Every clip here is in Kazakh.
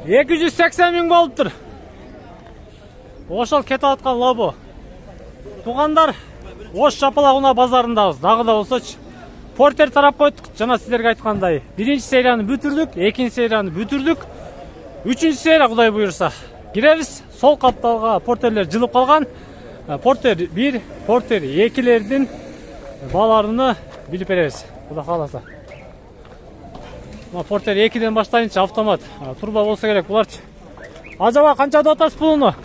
280 миң болуптур. Ошол кетип аткан лобо. Тугандар, Ош Жапалак базарындабыз. Дагы да болсочу портер тарап койдук. Жана сиздерге айткандай, биринчи серияны бүтүрдүк, экинчи серияны бүтүрдүк. Үчүнчү серия Кудай буйрса киребиз. Сол капталга портерлер жылып калган. Портер 1, портер 2лердин бааларыны билип беребиз. Кудай кааласа. Портер 2ден баштайынчы автомат. Турба болсо керек буларчы. Ажаба канча деп атасыз пулуну?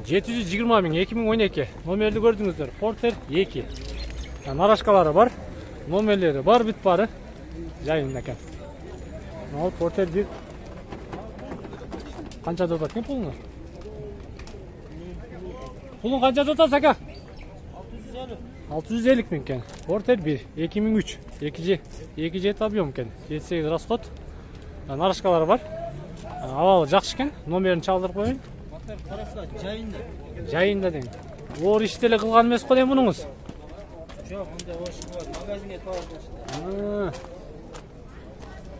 720 миң, 2012. Номерди көрдүңүздөр. Портер 2. Нарашкалары бар. Номерлери бар, бүт бары. Жайында экен. Ал портер 1. Канча деп атат пулуну? Пулун канча деп атасыз ака? 650 миң кен. Портер 1, 2003. 2 жет объем кен. 78 расход. Нарашкалары бар. Абалы жакшы кен. Номерин чалдырып коеюн. Караса жайында. Жайында дең. Оор ишти эле кылган эмес го дейм мунуңуз. Жок, мындай ошо бар. Магазинге тауып таштым.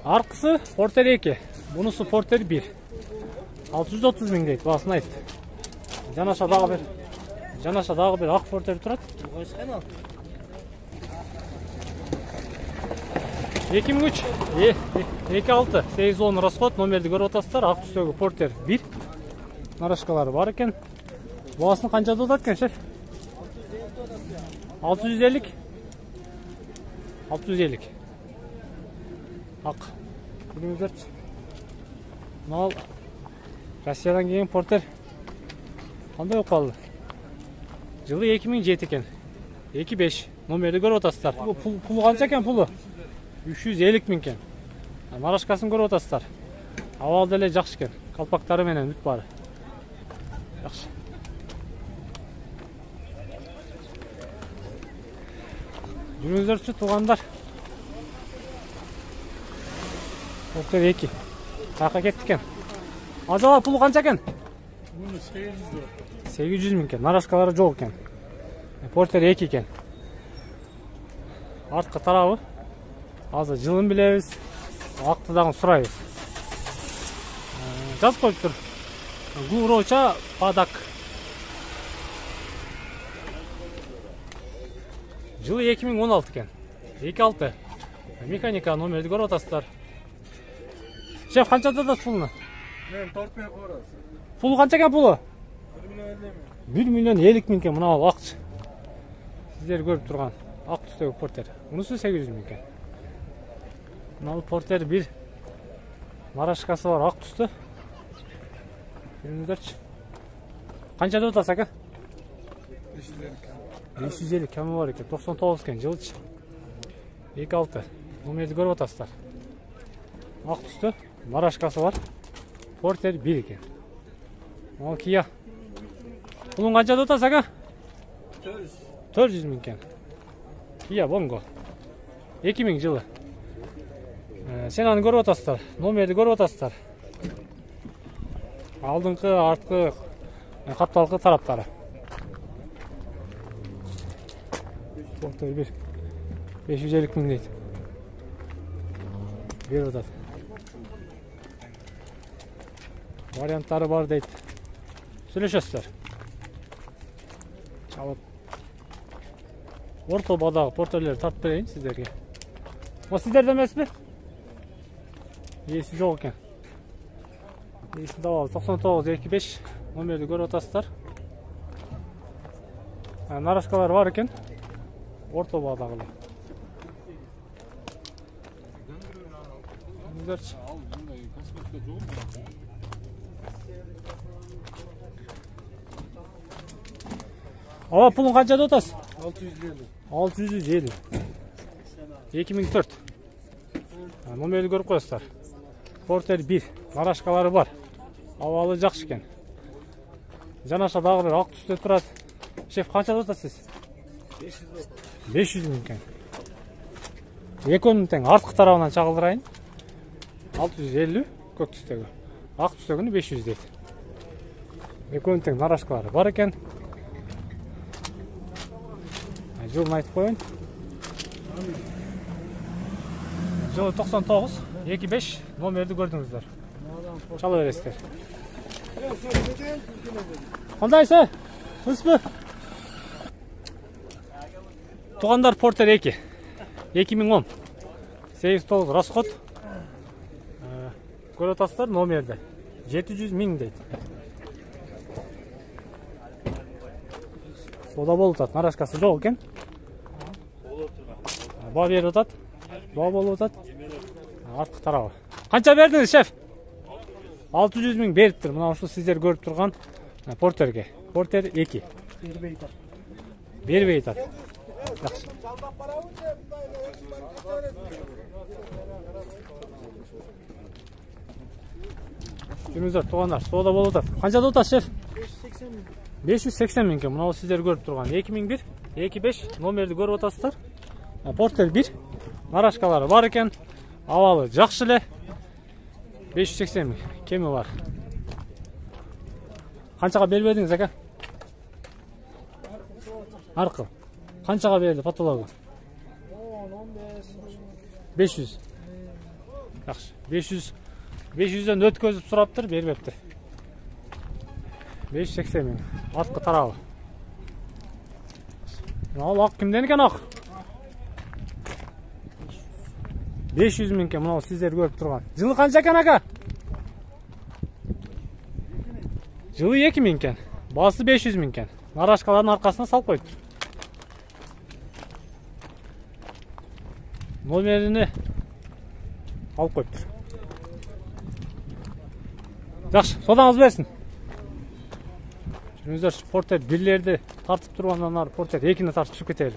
Аркысы портер 2. Бунусу портер 1. 630 миң дейт, баасын айт. Жанаша дагы бир ак портер турат. Койсун ал. 2003, 26, 810 расход, номерди көрүп атасыздар. Ак түстөгү портер 1. Нарашкалары бар экен. Баасын канча деп атат экен, шеф? 650. 650. Ак. Көрүңүздөрчү. Мал Россиядан келген портер. Кандай болуп калды? Жылы 2007 экен. 25. Номерди көрүп атасыздар. Пулу канча экен пулу? 350 миң кен. Нарашкасын көрүп атасыздар. Абал деле жакшы экен. Калпактары менен бүт бары. Жакшы. Жүрүңүздөрчү туугандар. Портер 2. Кака кетти экен. Ажаба пулу канча экен? Муну 800. 800 миң кен. Нарашкалары жок экен. Портер 2 экен. Арткы тарабы. Азыр жылын билебиз. Акты дагы сурайбыз. Жазып коюптур. Гуровча падак. Жылы 2016 экен. 26. Механика номерди көрүп атасыздар. Шеф, канча дадат пулуну? Мен торпен корос. Пулу канча экен пулу? 1 миллион 50 миң кен. Мына акчы. Сиздер көрүп турган ак түстөгү портер. Мунусу 800 миң кен. Мына портер 1. Нарашкасы бар, ак түстө. Көрүңүздөрчү. Канча деп атасыз ака? 550 кемі бар екен. 99 кен жылычы. 26. Номерди көрүп атасыздар. Ак түстө. Нарашкасы бар. Портер 1 екен. Ал Kia. Пулун канча деп атасыз ака? 400 миң кен. Kia Bongo. 2000 жылы. Сен аны көрүп атасыздар. Номерди көрүп атасыздар. Алдыңкы, арткы, капталкы тараптары. Портер 1. 550 миң дейт. Берип атат. Варианттары бар дейт. Сүйлөшөсүздөр. Чалып. Орто бадагы портерлерди тартып берейин сиздерге. О, сиздерде эмеспи? Эси жок экен. Эси дабал 9925 номерди көрүп атасыздар. Нарашкалар бар экен. Орто бадагы. Ава пулун канча деп атасыз? 650. 650. 2004. Номерди көрүп коесуздар. Портер 1. Нарашкалары бар. Абалы жакшы экен. Жанаша дагы бир ак түстө турат. Шеф, канча деп атасыз? 500 миң кен. Экөөнүн тең арткы тарабынан чагылдырайын. 650 көк түстөгү. Ак түстөгүнү 500 дейт. Экөөнүн тең нарашкалары бар экен. Жылын айтып коеюн. Жылы 99. 2-5 номерді көрдіңіздер. Чала бересіздер. Қандайсы? Үспі? Туғандар Портер 2. 2010. 8-9 расход. Көріп атасыздар номерді. 700 000 дейді. Сода болып атады. Нарашкасы жоқ екен. Ба беріп атады. Ба болып атады. Артқы тарауы. Қанша бердіңіз, шеф? 600 000 беріп тұр. Мына ұшы сіздер көріп тұрған Портерге. Портер 2. Бербей атады. Жақсы. Жүріңіздер, туғандар. Сода болып атады. Қаншада отады, шеф? 580 000 екен. Мынау сіздер көріп тұрған 2001, 25 номерді көріп отасыздар. Портер 1. Нарашкалары бар екен. Авалы жақшылы. 580 000. Кемі бар. Қаншаға бербедіңіз, әка? Арқыл. Қаншаға берді патологы? 500. Жақшы. 500. 500-ден өткізіп сұраптыр, бербепті. 580 000. Артқы тарауы. Ал ақ кімден екен ақ? 500 000 екен, мынау сіздер көріп тұрған. Жылы қанша екен ака? Жылы 2000 екен. Басы 500 000 екен. Нарашкалардың арқасына салып қойды. Номеріне алып қойып тұр. Жақшы, содаңыз берсін. Жүріңіздер, Портер 1-лерді тартып тұрғаннан ары Портер 2-ні тартып түсіп кетеді.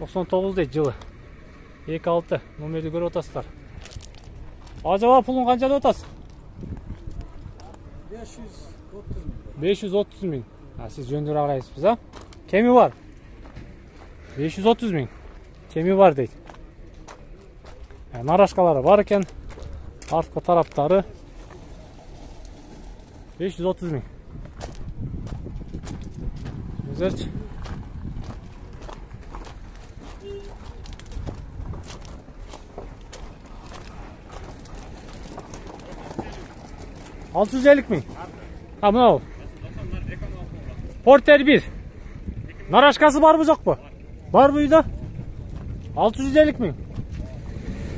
99 дейді жылы. 2-6 номерді көріп отасыздар. Ажаба пұлын қаншада отасыз? 530 000. Сіз жөндір ағырайсыз, а? Кемі бар? 530 000. Кемі бар дейді. Нарашкалары бар екен. Артқы тараптары 530 000. Өзерші. $650 000. Мынау. Портер 1. Нарашкасы бар бұ жоқ бұ? Бар бұ үйді? 650 000.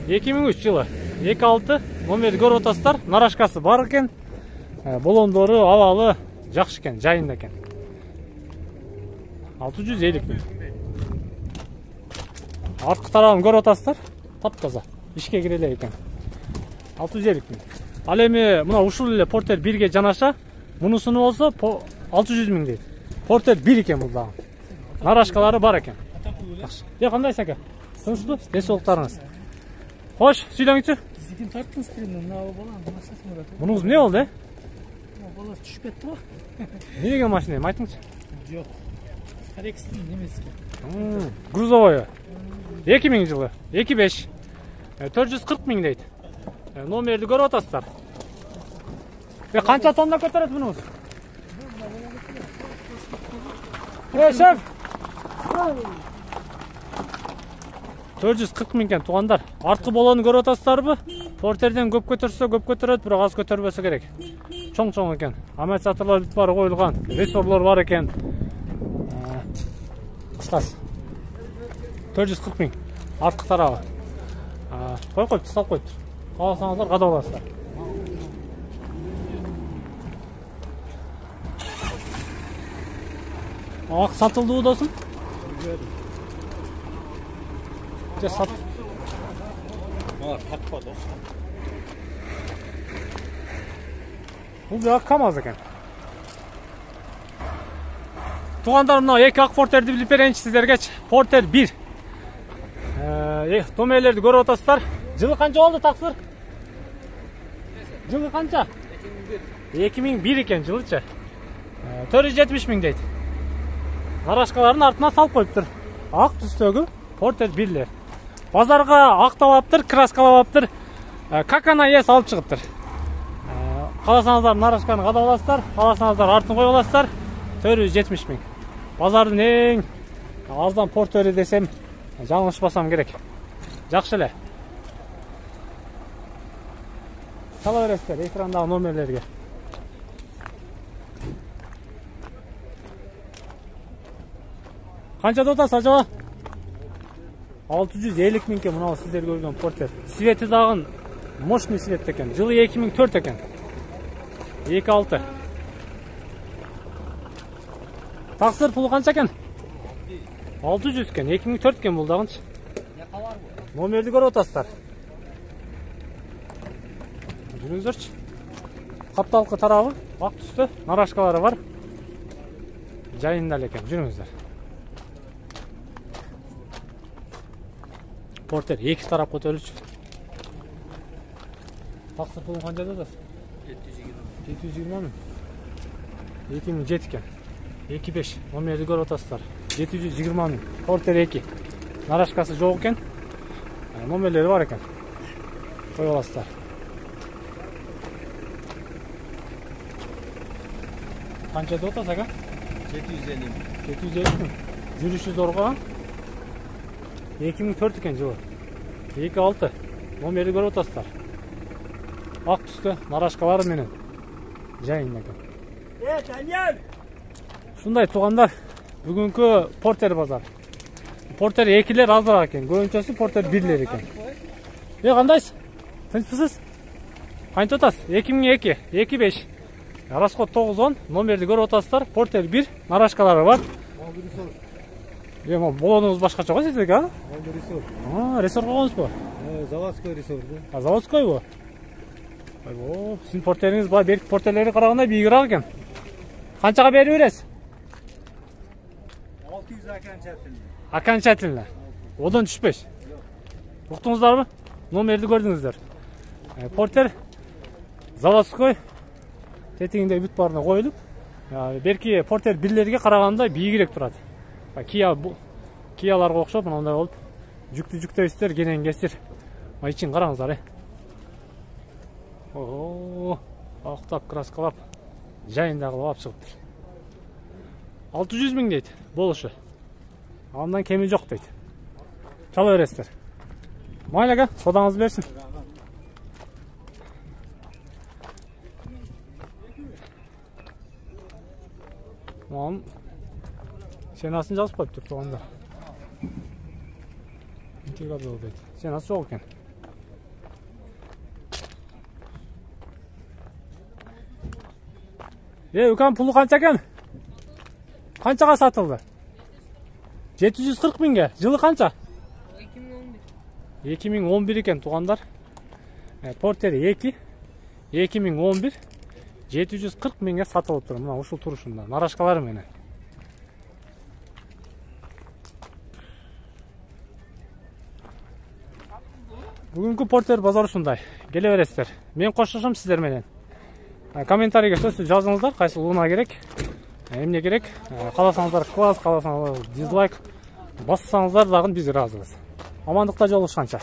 2003 жылы. 2-6 номерді көріп отасыздар. Нарашкасы бар екен. Болондоры, авалы жақшы екен, жайында екен. 650 000. Артқы тарауын көріп отасыздар. Тап-таза. Ішке кірелі екен. 650 000. Ал эми мына ушул эле Портер 1-ге жанаша, мунусуну болсо 600 000 дейт. Портер 1 экен бул дагы. Нарашкалары бар экен. Жакшы. Кандайсыз ака? Тынчпы? Денсаулыктарыңыз. Хош, сүйлөңүзчү. Сиздин тарттыңыз киринен мына баланы машинасы бар. Мунуңуз эмне болду, Бала түшүп кетти го. Не деген машина, айтыңызчы. Жок. Старексtin немеси экен. Грузовой. 2000 жылы. 2-5. 440 000 дейт. Номерді көріп атасыздар. Қанша тонна көтереді бұныңыз? Шеф! 440 000 екен туғандар. Артқы боланы көріп атасыздар бұ? Портерден көп көтерсе көп көтереді, бірақ аз көтербесі керек. Чоң-чоң екен. Амортизаторлар бүт бары қойылған. Рессорлар бар екен. Қысқасы. 440 000. Артқы тарауы. Қойып, салып қойып. Қаласаңыздар, қада оласыздар. Ақ сатылды досын? Сат. Таппа досын. Бұл бір ақ камаз екен. Туғандар мынау 2 ақ Портерді біліп берейінші сіздергеч. Портер 1. Томелерді көріп отасыздар. Жылы қанша oldu тақсыр? Жылы қанша? 2001 екен жылыча. 470 000 дейді. Нарашкаларын артына салып қойыптыр. Ақ түстегі Портер 1-лер. Базарға ақталаптыр, краскалаптыр. Какана ес алып шығыптыр. Қаласаңыздар нарашканы қада оласыздар, қаласаңыздар артын қой оласыздар. 470 000. Базардың ең аздан Портері десем Жаңылышпасам керек. Жакшы эле. Сала бересиздер экрандагы номерлерге. Канчада атасыз ажаба? 650 миңге мынау сіздер көрген портер. Свети дагы мощный свет екен. Жылы 2004 екен. 2.6. Тақсыр пулы қанша екен? 600 екен. 2004 екен бұл дағыншы. Номерді көріп отасыздар. Жүріңіздерші. Қапталқы тарабы, ақ түсті, нарашкалары бар. Жайында екен. Жүріңіздер. Портер 2 тарап көтерілші. Тақсыр пулын қанша дадасыз? 720 мың. 2007 екен. 2.5. Номерді көріп отасыздар. 720 мың. Портер 2. Нарашкасы жоқ екен. Номерлері бар екен. Қой оласыздар. Қанша да отасы аға? 750 мың. 750 мың. Жүріші зорға. 2004 екен жылы. 2.6. Номерді көріп отасыздар. Ақ түсті нарашкалары менен жайында екен. Данияр! Шундай туғандар, бүгінгі портер базар. Портер 2-лер азырақ екен, көбінчөсү портер 1-лер екен. Қандайсыз? Тынчпысыз? Қанша отасыз? 2002, 2.5. Расход 910, номерді көріп отасыздар. Портер 1, нарашкалары бар. Болоныңыз башқача ғой сіздерге, а? Ресор қоғаныз ба? Заводской ресор. Заводской ба? Сіздің портеріңіз ба, берік портерлері қарағанда бейгірақ екен. Қаншаға бері бересіз? 600 окончательно. Окончательно. Одан түшпеш. Ұқтыңыздар ба? Номерді көрдіңіздер. Портер заводской тетігінде бүт барына қойылып, беркі портер бірлерге қарағанда бейгірек тұрады. Кияларға оқшап, мынандай болып, жүкті-жүктейсіздер, кенен-кесір. Için қараңыздар, ақтап, краскалап, жайындағы лап шығыптыр. 600 мың дейді, болушы. Андан кеми жоқ дейді. Чала бересіздер. Майлаға, содаңыз берсін. Маған сенасын жазып қойып тұр туғандар. Сенасы жоқ екен. Өкан пұлы қанша екен? Қаншаға сатылды? 740 мыңға. Жылы қанша? 2011 екен туғандар. Портер 2, 2011, 740 мыңға сатылып тұр. Мұна ұшыл тұрышында. Нарашкалары менен. Бүгінгі портер базар ұшындай. Келе бересіздер. Мен қошышым сіздер менен. Комментарийге сөз жазыңыздар, қайсы ұлына керек, емне керек. Қаласаңыздар класс, қаласаңыздар дизлайк, бассаңыздар дағын біз разымыз. Амандықта жолығышқанша.